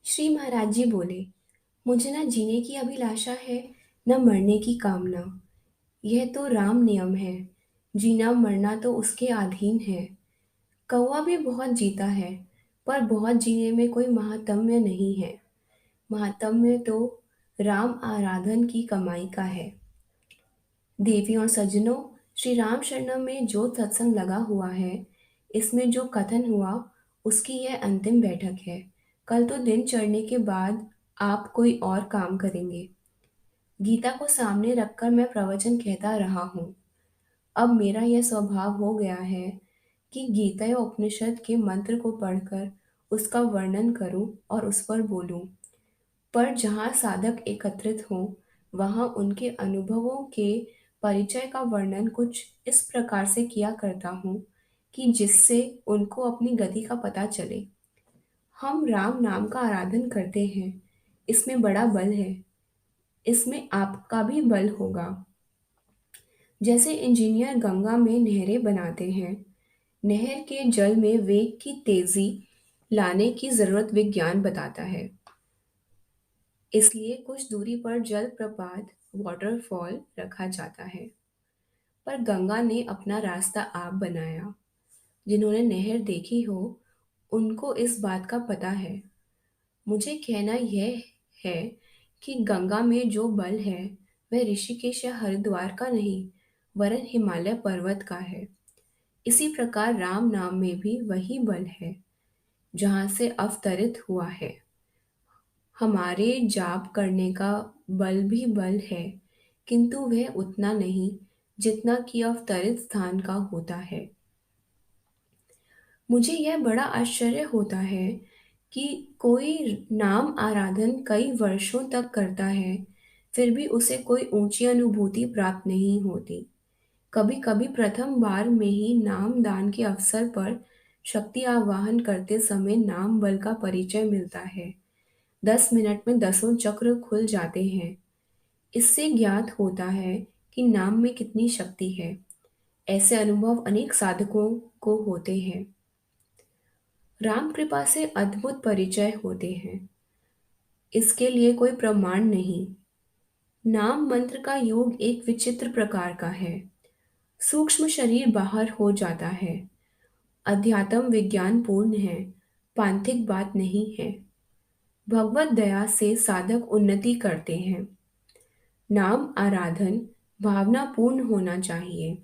श्री महाराज जी बोले, मुझे न जीने की अभिलाषा है, न मरने की कामना। यह तो राम नियम है। जीना मरना तो उसके अधीन है। कौवा भी बहुत जीता है, पर बहुत जीने में कोई महात्म्य नहीं है। महात्म्य तो राम आराधन की कमाई का है। देवियों और सज्जनों, श्री राम शरणम में जो सत्संग लगा हुआ है, इसमें जो कथन हुआ, उसकी यह अंतिम बैठक है। कल तो दिन चढ़ने के बाद आप कोई और काम करेंगे। गीता को सामने रखकर मैं प्रवचन कहता रहा हूँ। अब मेरा यह स्वभाव हो गया है कि गीता या उपनिषद के मंत्र को पढ़कर उसका वर्णन करूं और उस पर बोलूं। पर जहाँ साधक एकत्रित हों, वहाँ उनके अनुभवों के परिचय का वर्णन कुछ इस प्रकार से किया करता हूँ कि जिससे उनको अपनी गति का पता चले। हम राम नाम का आराधन करते हैं, इसमें बड़ा बल है। इसमें आपका भी बल होगा। जैसे इंजीनियर गंगा में नहरें बनाते हैं, नहर के जल में वेग की तेजी लाने की जरूरत विज्ञान बताता है। इसलिए कुछ दूरी पर जल प्रपात वाटरफॉल रखा जाता है। पर गंगा ने अपना रास्ता आप बनाया। जिन्होंने नहर देखी हो, उनको इस बात का पता है। मुझे कहना यह है कि गंगा में जो बल है, वह ऋषिकेश या हरिद्वार का नहीं, वरन हिमालय पर्वत का है। इसी प्रकार राम नाम में भी वही बल है, जहाँ से अवतरित हुआ है। हमारे जाप करने का बल भी बल है, किंतु वह उतना नहीं जितना कि अवतरित स्थान का होता है। मुझे यह बड़ा आश्चर्य होता है कि कोई नाम आराधन कई वर्षों तक करता है, फिर भी उसे कोई ऊंची अनुभूति प्राप्त नहीं होती। कभी कभी प्रथम बार में ही नाम दान के अवसर पर शक्ति आवाहन करते समय नाम बल का परिचय मिलता है। 10 मिनट में दसों चक्र खुल जाते हैं। इससे ज्ञात होता है कि नाम में कितनी शक्ति है। ऐसे अनुभव अनेक साधकों को होते हैं। राम कृपा से अद्भुत परिचय होते हैं। इसके लिए कोई प्रमाण नहीं। नाम मंत्र का योग एक विचित्र प्रकार का है। सूक्ष्म शरीर बाहर हो जाता है। अध्यात्म विज्ञान पूर्ण है, पांथिक बात नहीं है। भगवत दया से साधक उन्नति करते हैं। नाम आराधन भावनापूर्ण होना चाहिए।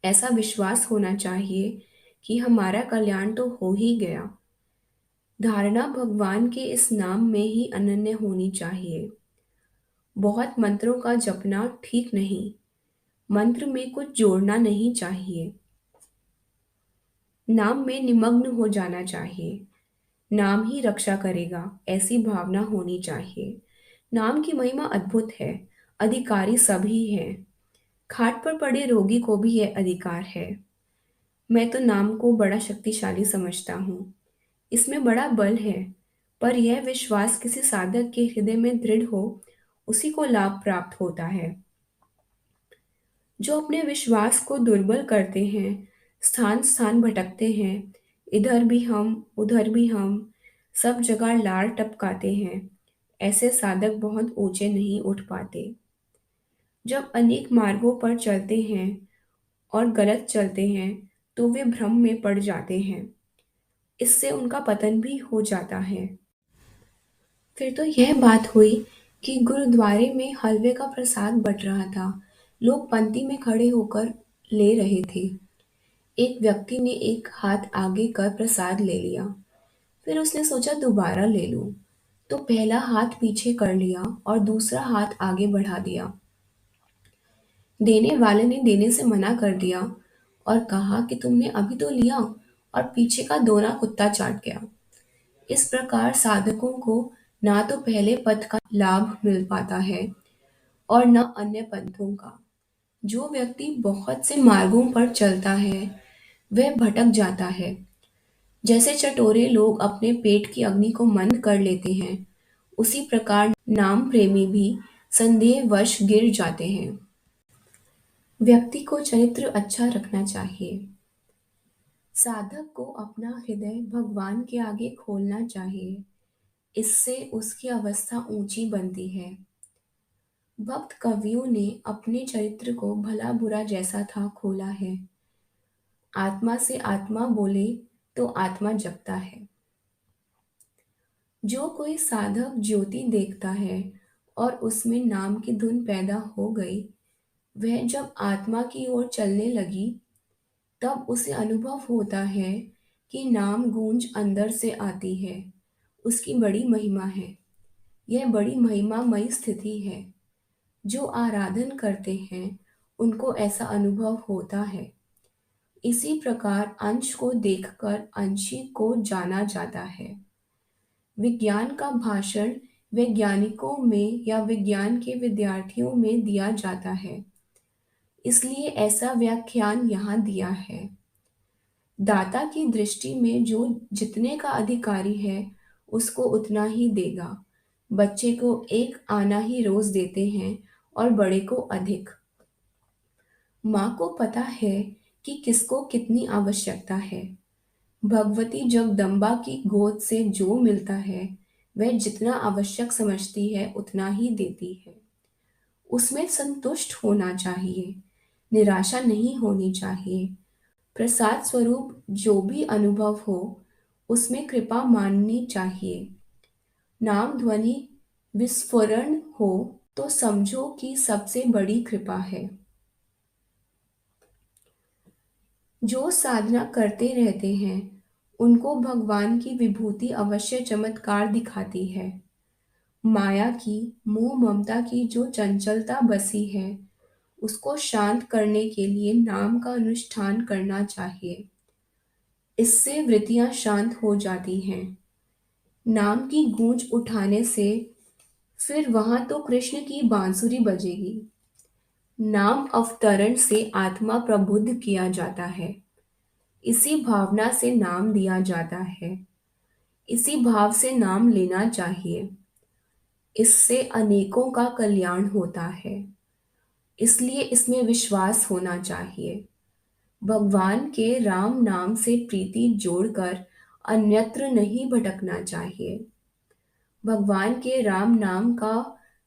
ऐसा विश्वास होना चाहिए कि हमारा कल्याण तो हो ही गया। धारणा भगवान के इस नाम में ही अनन्य होनी चाहिए। बहुत मंत्रों का जपना ठीक नहीं। मंत्र में कुछ जोड़ना नहीं चाहिए। नाम में निमग्न हो जाना चाहिए। नाम ही रक्षा करेगा, ऐसी भावना होनी चाहिए। नाम की महिमा अद्भुत है। अधिकारी सभी हैं। खाट पर पड़े रोगी को भी यह अधिकार है। मैं तो नाम को बड़ा शक्तिशाली समझता हूँ। इसमें बड़ा बल है, पर यह विश्वास किसी साधक के हृदय में दृढ़ हो, उसी को लाभ प्राप्त होता है। जो अपने विश्वास को दुर्बल करते हैं, स्थान स्थान भटकते हैं, इधर भी हम उधर भी हम, सब जगह लार टपकाते हैं, ऐसे साधक बहुत ऊंचे नहीं उठ पाते। जब अनेक मार्गों पर चलते हैं और गलत चलते हैं, तो वे भ्रम में पड़ जाते हैं। इससे उनका पतन भी हो जाता है। फिर तो यह बात हुई कि गुरुद्वारे में हलवे का प्रसाद बंट रहा था। लोग पंक्ति में खड़े होकर ले रहे थे। एक व्यक्ति ने एक हाथ आगे कर प्रसाद ले लिया। फिर उसने सोचा दोबारा ले लूं, तो पहला हाथ पीछे कर लिया और दूसरा हाथ आगे बढ़ा दिया। देने वाले ने देने से मना कर दिया और कहा कि तुमने अभी तो लिया, और पीछे का दोना कुत्ता चाट गया। इस प्रकार साधकों को ना तो पहले पथ का लाभ मिल पाता है और न अन्य पंथों का। जो व्यक्ति बहुत से मार्गों पर चलता है, वह भटक जाता है। जैसे चटोरे लोग अपने पेट की अग्नि को मंद कर लेते हैं, उसी प्रकार नाम प्रेमी भी संदेहवश गिर जाते हैं। व्यक्ति को चरित्र अच्छा रखना चाहिए। साधक को अपना हृदय भगवान के आगे खोलना चाहिए। इससे उसकी अवस्था ऊंची बनती है। भक्त कवियों ने अपने चरित्र को भला बुरा जैसा था खोला है। आत्मा से आत्मा बोले तो आत्मा जगता है। जो कोई साधक ज्योति देखता है और उसमें नाम की धुन पैदा हो गई, वह जब आत्मा की ओर चलने लगी, तब उसे अनुभव होता है कि नाम गूंज अंदर से आती है। उसकी बड़ी महिमा है। यह बड़ी महिमामयी स्थिति है। जो आराधन करते हैं उनको ऐसा अनुभव होता है। इसी प्रकार अंश को देखकर अंशी को जाना जाता है। विज्ञान का भाषण वैज्ञानिकों में या विज्ञान के विद्यार्थियों में दिया जाता है, इसलिए ऐसा व्याख्यान यहाँ दिया है। दाता की दृष्टि में जो जितने का अधिकारी है उसको उतना ही देगा। बच्चे को एक आना ही रोज देते हैं और बड़े को अधिक। माँ को पता है कि किसको कितनी आवश्यकता है। भगवती जगदम्बा की गोद से जो मिलता है वह जितना आवश्यक समझती है उतना ही देती है। उसमें संतुष्ट होना चाहिए, निराशा नहीं होनी चाहिए। प्रसाद स्वरूप जो भी अनुभव हो उसमें कृपा माननी चाहिए। नाम ध्वनि विस्फोरण हो तो समझो कि सबसे बड़ी कृपा है। जो साधना करते रहते हैं उनको भगवान की विभूति अवश्य चमत्कार दिखाती है। माया की, मोह ममता की जो चंचलता बसी है उसको शांत करने के लिए नाम का अनुष्ठान करना चाहिए। इससे वृत्तियां शांत हो जाती हैं। नाम की गूंज उठाने से फिर वहां तो कृष्ण की बांसुरी बजेगी। नाम अवतरण से आत्मा प्रबुद्ध किया जाता है। इसी भावना से नाम दिया जाता है। इसी भाव से नाम लेना चाहिए। इससे अनेकों का कल्याण होता है। इसलिए इसमें विश्वास होना चाहिए। भगवान के राम नाम से प्रीति जोड़कर अन्यत्र नहीं भटकना चाहिए। भगवान के राम नाम का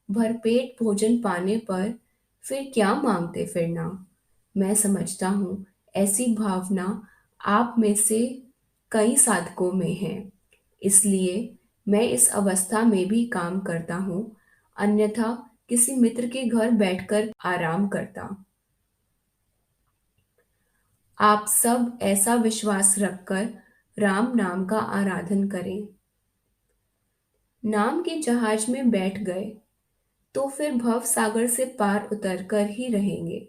भरपेट भोजन पाने पर फिर क्या मांगते फिरना। मैं समझता हूँ ऐसी भावना आप में से कई साधकों में है। इसलिए मैं इस अवस्था में भी काम करता हूँ, अन्यथा किसी मित्र के घर बैठकर आराम करता। आप सब ऐसा विश्वास रखकर राम नाम का आराधन करें। नाम के जहाज में बैठ गए तो फिर भव सागर से पार उतरकर ही रहेंगे।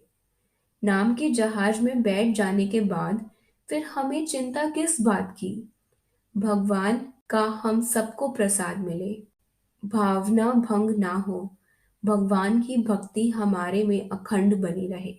नाम के जहाज में बैठ जाने के बाद फिर हमें चिंता किस बात की। भगवान का हम सबको प्रसाद मिले, भावना भंग ना हो, भगवान की भक्ति हमारे में अखंड बनी रहे।